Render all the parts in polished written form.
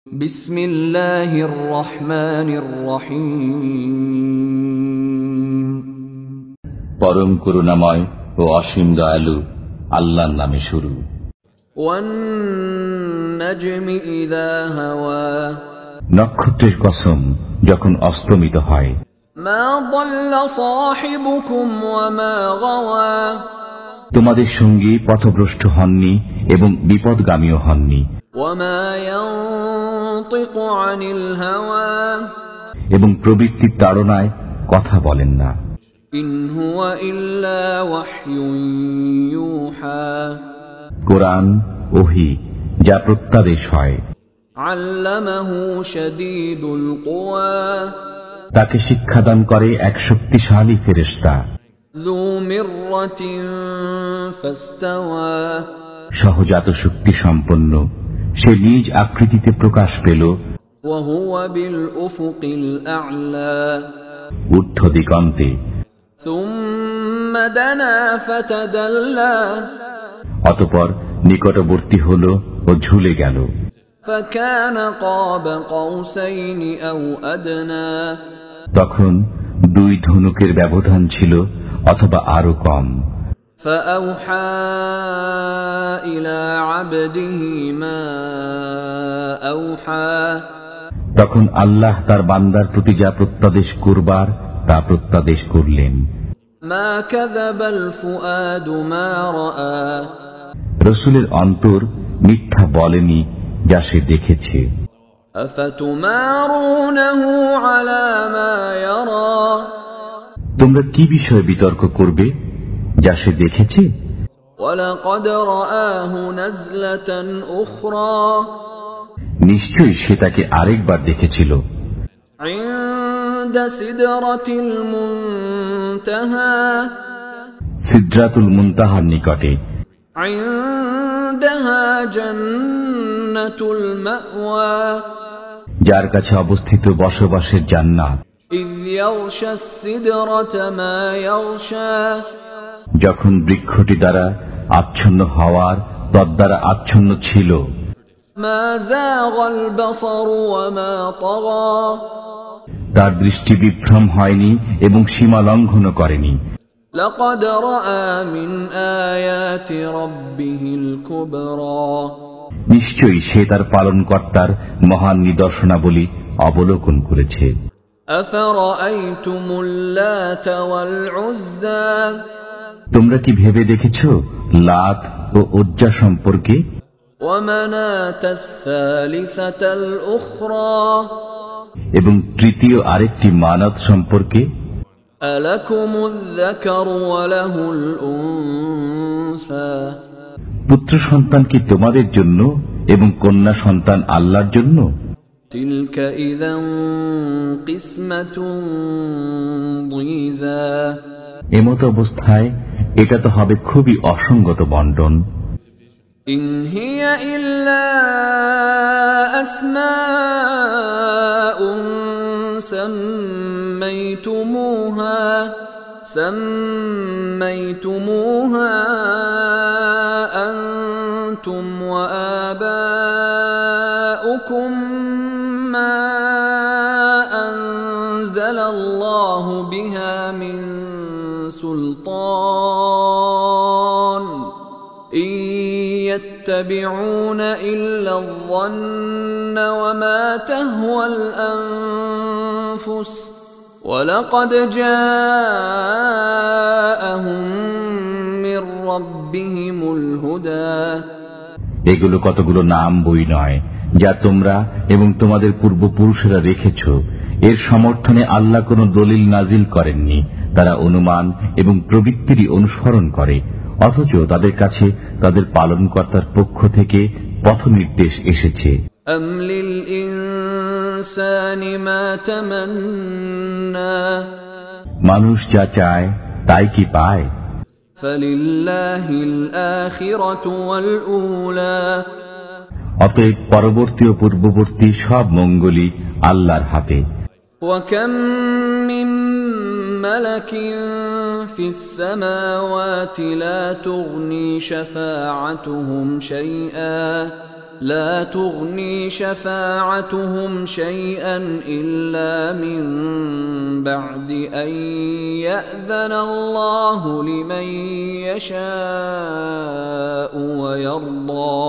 বিসমিল্লাহির রহমানির রহিম। পরম করুণাময় ও অসীম দয়ালু আল্লাহর নামে শুরু। ওয়ান নাজমি ইযা হাওয়া, নক্ষত্রের কসম যখন অস্তমিত হয়। মা দাল্লা সাহিবুকুম ওয়া মা গাওয়া, তোমাদের সঙ্গী পথভ্রষ্ট হননি এবং বিপদগামীও হননি। ওয়া মা ইয়ানতিকু আনিল হাওয়া, এবং প্রবৃত্তির তাড়নায় কথা বলেন না। ইন হুয়া ইল্লা ওয়াহয়ুন ইউহা, কোরআন ওহী যা প্রত্যাদেশ হয়। আল্লামাহু শাদীদুল কুওয়া, তাকে শিক্ষাদান করে এক শক্তিশালী ফেরেশতা। যু মিররাতিন ফাস্তাওয়া, সহজাত শক্তি সম্পন্ন, সে নিজ আকৃতিতে প্রকাশ পেল। ওয়া হুয়া বিল উফুকিল আ'লা, ঊর্ধ্ব দিগন্তে। সুম্মা দানা ফাতাদাল্লা, অতঃপর নিকটবর্তী হল ও ঝুলে গেল। ফাকানা ক্বাবা কাউসাইনি আও আদনা, তখন দুই ধনুকের ব্যবধান ছিল অথবা আরো কম। ফাআওহা ইলা আবদিহি মা আওহা, তখন আল্লাহ তার বান্দার প্রতি যা প্রত্যাদেশ করবার তা প্রত্যাদেশ করলেন। মা কাযাবাল ফুআদু মা রাআ, রসুলের অন্তর মিথ্যা বলেনি যা সে দেখেছে। আফাতুমারুনাহু আলা মা ইয়ারা, তোমরা কি বিষয়ে বিতর্ক করবে যা সে দেখেছে? ওয়ালাকাদ রাআহু নাজলাতান উখরা, নিশ্চয়ই সে তাকে আরেকবার দেখেছিল। ইনদা সিদরাতিল মুনতাহা, সিদরাতুল মুনতাহার নিকটে। ইনদাহা জান্নাতুল মাওয়া, যার কাছে অবস্থিত বসবাসের জান্নাত। ইয ইয়াগশা সিদরাতা মা ইয়াগশা, যখন বৃক্ষটি দ্বারা আচ্ছন্ন হওয়ার তদ্বারা আচ্ছন্ন ছিল। মা যাগাল বাসারু ওয়া মা তাগা, তার দৃষ্টি বিভ্রম হয়নি এবং সীমা লঙ্ঘনও করেনি। লাকাদ রাআ মিন আয়াতি রাব্বিহিল কুবরা, নিশ্চয়ই সে তার পালনকর্তার মহান নিদর্শনাবলী অবলোকন করেছে। আফারাআইতুমুল লাতা ওয়াল উজ্জা, তোমরা কি ভেবে দেখেছ লাত ও উজ্জা সম্পর্কে? ওয়া মানাতাস সালিসাতাল উখরা, এবং তৃতীয় আরেকটি মানাত সম্পর্কে? আলাকুমুয যাকারু ওয়া লাহুল উনসা, পুত্র সন্তান কি তোমাদের জন্য এবং কন্যা সন্তান আল্লাহর জন্য? তিলকা ইযান কিসমাতুন দীযা, এমত অবস্থায় এটা তো হবে খুবই অসঙ্গত বণ্টন। ইন হিয়া ইল্লা আসমাউন সাম্মাইতুমুহা আনতুম ওয়া আবাউকুম মা আনজালাল্লাহু বিহা মিন সুলতান, ইন ইয়াত্তাবিউনা ইল্লা আয-যন্ন ওয়া মা তাহওয়াল আনফুস, ওয়ালাকাদ জাআহুম মির রাব্বিহিমুল হুদা। এগুলো কতগুলো নাম বই নয় যা তোমরা এবং তোমাদের পূর্বপুরুষেরা রেখেছ। এর সমর্থনে আল্লাহ কোনো দলিল নাজিল করেননি। তারা অনুমান এবং প্রবৃত্তিরই অনুসরণ করে, অথচ তাদের কাছে তাদের পালনকর্তার পক্ষ থেকে পথ নির্দেশ এসেছে। আম লিল ইনসানি মা তামান্না, মানুষ যা চায় তাই কি পায়? ফালিল্লাহিল আখিরাতু ওয়াল উলা, অতএব পরবর্তী ও পূর্ববর্তী সব মঙ্গলই আল্লাহর হাতে। ওয়া কাম মিন মালাকিন ফিস সামাওয়াতি লা তুগনি শাফাআতুহুম শাইআ لا تغني شفاعتهم شيئا إلا من بعد أن يأذن الله لمن يشاء ويرضى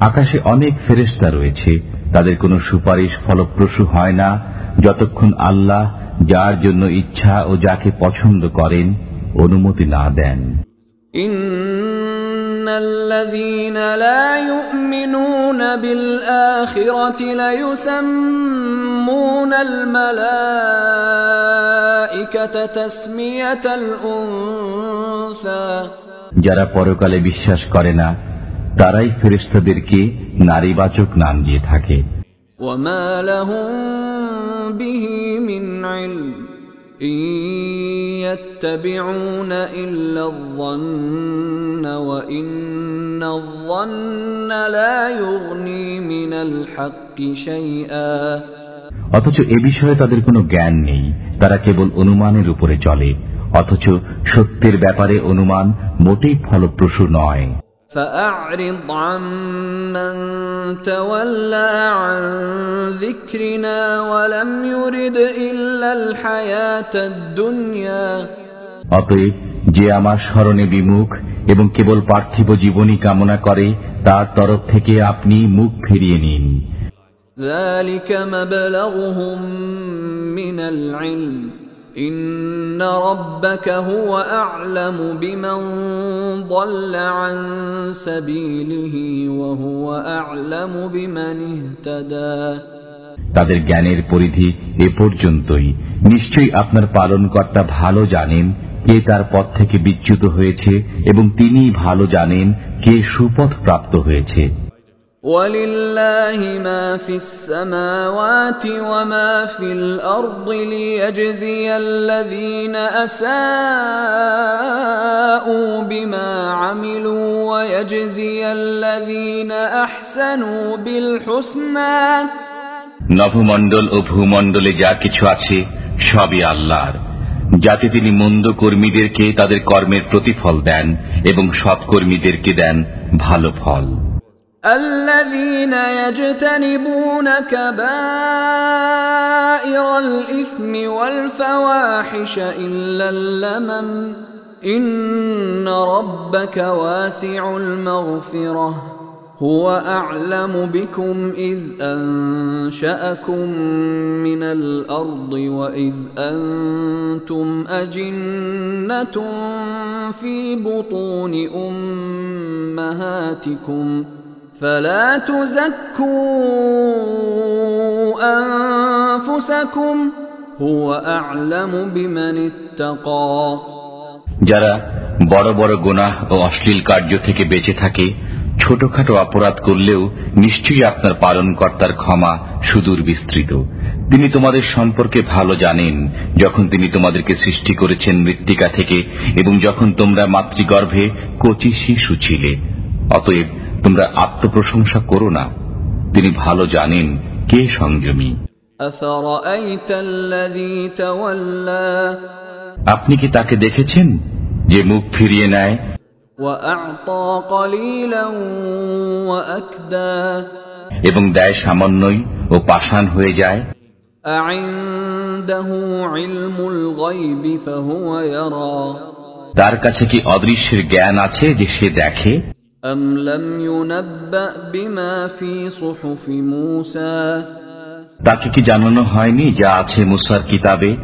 আকাশে অনেক ফেরেশতা রয়েছে, তাদের কোনো সুপারিশ ফলপ্রসূ হয় না যতক্ষণ আল্লাহ যার জন্য ইচ্ছা ও যাকে পছন্দ করেন অনুমতি না দেন। ইন্নাল্লাযীনা লা ইউমিনুনা বিল আখিরাতি লা ইউসাম্মুনাল মালাঈকাতা তাসমিয়াতাল উনসা, যারা পরকালে বিশ্বাস করে না তারাই ফেরেশতাদেরকে নারীবাচক নাম দিয়ে থাকে। ওয়ামা লাহুম বিহি মিন ইলম ইন ইয়াত্তাবিউনা ইল্লায-যন্না ওয়া ইন্নায-যন্না লা ইউগনি মিনাল হাক্কি শাইআ। অথচ এ বিষয়ে তাদের কোনো জ্ঞান নেই, তারা কেবল অনুমানের উপরে চলে, অথচ সত্যের ব্যাপারে অনুমান মোটেই ফলপ্রসূ নয়। فأعرض عمن تولى عن ذكرنا ولم يرد إلا الحياة الدنيا। অতএব যে আমার স্মরণে বিমুখ এবং কেবল পার্থিব জীবনই কামনা করে তার তরফ থেকে আপনি মুখ ফিরিয়ে নিন। ذلك مبلغهم من العلم إن ربك هو أعلم بمن ضل عن سبيله وهو أعلم بمن اهتدى। তাদের জ্ঞানের পরিধি এ পর্যন্তই। নিশ্চয়ই আপনার পালনকর্তা ভালো জানেন কে তার পথ থেকে বিচ্যুত হয়েছে এবং তিনি ভালো জানেন কে সুপথ প্রাপ্ত হয়েছে। وَلِلَّهِ مَا فِي السَّمَاوَاتِ وَمَا فِي الْأَرْضِ لِيَجْزِيَ الَّذِينَ أَسَاءُوا بِمَا عَمِلُوا وَيَجْزِيَ الَّذِينَ أَحْسَنُوا بِالْحُسْنَى। নভমণ্ডল ও ভূমণ্ডলে যা কিছু আছে সবই আল্লাহর, যাতে তিনি মন্দ কর্মীদেরকে তাদের কর্মের প্রতিফল দেন এবং সৎকর্মীদেরকে দেন ভালো ফল। الذين يجتنبون كبائر الإثم والفواحش إلا اللمم إن ربك واسع المغفرة هو أعلم بكم إذ أنشأكم من الأرض وإذ أنتم أجنة في بطون أمهاتكم فلا تزكوا أنفسكم هو أعلم بمن اتقى। যারা বড় বড় গুনাহ ও অশ্লীল কার্য থেকে বেঁচে থাকে, ছোটখাটো অপরাধ করলেও নিশ্চয়ই আপনার পালনকর্তার ক্ষমা সুদূর বিস্তৃত। তিনি তোমাদের সম্পর্কে ভালো জানেন যখন তিনি তোমাদেরকে সৃষ্টি করেছেন মৃত্তিকা থেকে এবং যখন তোমরা মাতৃগর্ভে কচি শিশু ছিলে। অতএব তোমরা আত্মপ্রশংসা করো না, তিনি ভালো জানেন কে সংযমী। আপনি কি তাকে দেখেছেন যে মুখ ফিরিয়ে নেয় এবং দেয় সামান্যই ও পাষাণ হয়ে যায়? তার কাছে কি অদৃশ্যের জ্ঞান আছে যে সে দেখে? أم لم ينبأ بما في صحف موسى তাকে কি জানানো হয়নি যা আছে মুসার কিতাবে?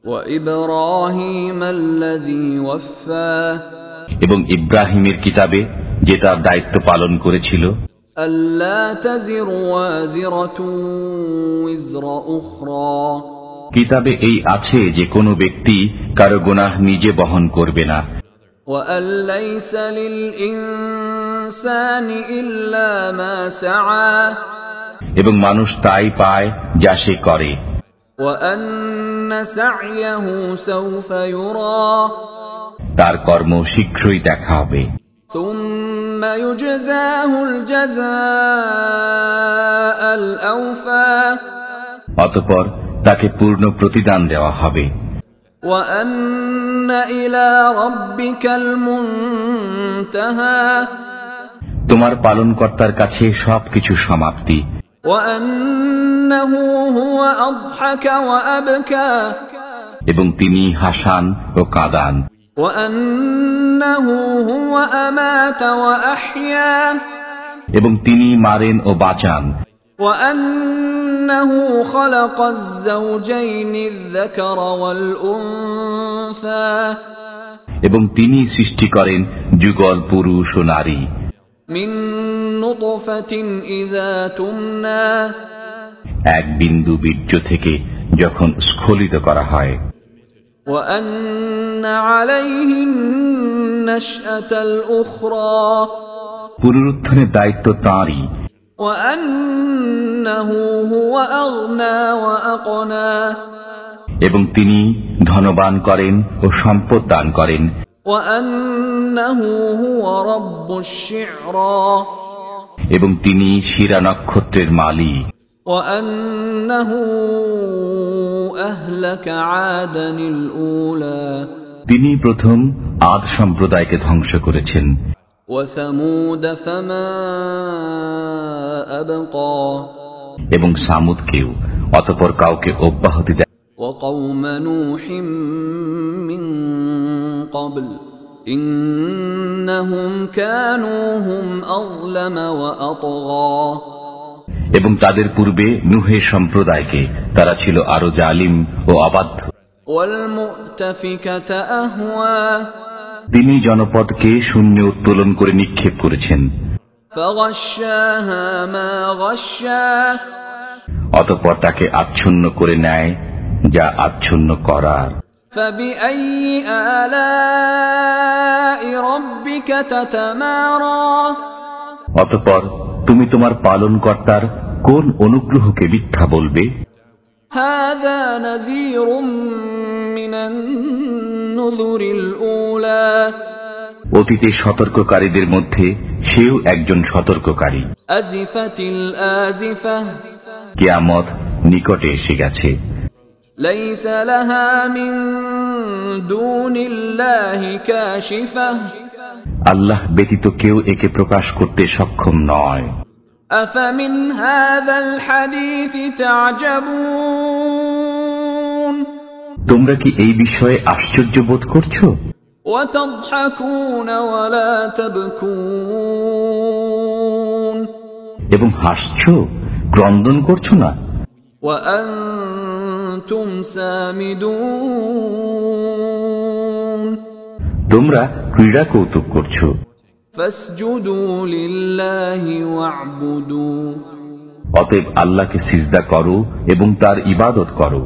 وإبراهيم الذي وفى এবং ইব্রাহিমের কিতাবে যে তার দায়িত্ব পালন করেছিল। ألا تزر وازرة وزر أخرى কিতাবে এই আছে যে কোনো ব্যক্তি কারো গুনাহ নিজে বহন করবে না। وأن ليس للإنسان إلا ما سعى এবং মানুষ তাই পায় যা সে করে। وأن سعيه سوف يرى তার কর্ম শীঘ্রই দেখা হবে। ثم يجزاه الجزاء الأوفى অতঃপর তাকে পূর্ণ প্রতিদান দেওয়া হবে। وأن إلى ربك المنتهى তোমার পালনকর্তার কাছে সবকিছু সমাপ্তি। وأنه هو أضحك وأبكى এবং তিনি হাসান ও কাঁদান। وأنه هو أمات وأحيا এবং তিনি মারেন ও বাঁচান। وأنه خلق الزوجين الذكر والأنثى এবং তিনি সৃষ্টি করেন যুগল পুরুষ ও নারী। من نطفة إذا تمنى এক বিন্দু বীর্য থেকে যখন স্খলিত করা হয়। وأن عليه النشأة الأخرى পুনরুত্থানের দায়িত্ব তাঁরই। وأنه هو أغنى وأقنى এবং তিনি ধনবান করেন ও সম্পদ দান করেন। وأنه هو رب الشعرى এবং তিনি শিরা নক্ষত্রের মালিক। وأنه أهلك عادا الأولى তিনি প্রথম আদ সম্প্রদায়কে ধ্বংস করেছেন। وثمود فما أبقى এবং সামুদকেও অতঃপর কাউকে অব্যাহতি দেয়। وقوم نوح من قبل إنهم كانوا هم أظلم وأطغى এবং তাদের পূর্বে নুহের সম্প্রদায়কে, তারা ছিল আরো জালিম ও অবাধ্য। والمؤتفكة أهوى তিনি জনপদকে শূন্যে উত্তোলন করে নিক্ষেপ করেছেন। فغشاها ما غشا অতঃপর তাকে আচ্ছন্ন করে নেয় যা আচ্ছন্ন করার। فبأي آلاء ربك تتمارى অতঃপর তুমি তোমার পালনকর্তার কোন অনুগ্রহকে মিথ্যা বলবে? هذا نذير من النذر الأولى অতীতে সতর্ককারীদের মধ্যে সেও একজন সতর্ককারী। أزفت الآزفة কিয়ামত নিকটে এসে গেছে। ليس لها من دون الله كاشفة আল্লাহ ব্যতীত কেউ একে প্রকাশ করতে সক্ষম নয়। أفمن هذا الحديث تعجبون তোমরা কি এই বিষয়ে আশ্চর্য বোধ করছো? وتضحكون ولا تبكون এবং হাসছো, ক্রন্দন করছো না। وأنتم سامدون তোমরা ক্রীড়া কৌতুক করছো। فاسجدوا لله واعبدوا অতএব আল্লাহকে সিজদা করো এবং তার ইবাদত করো।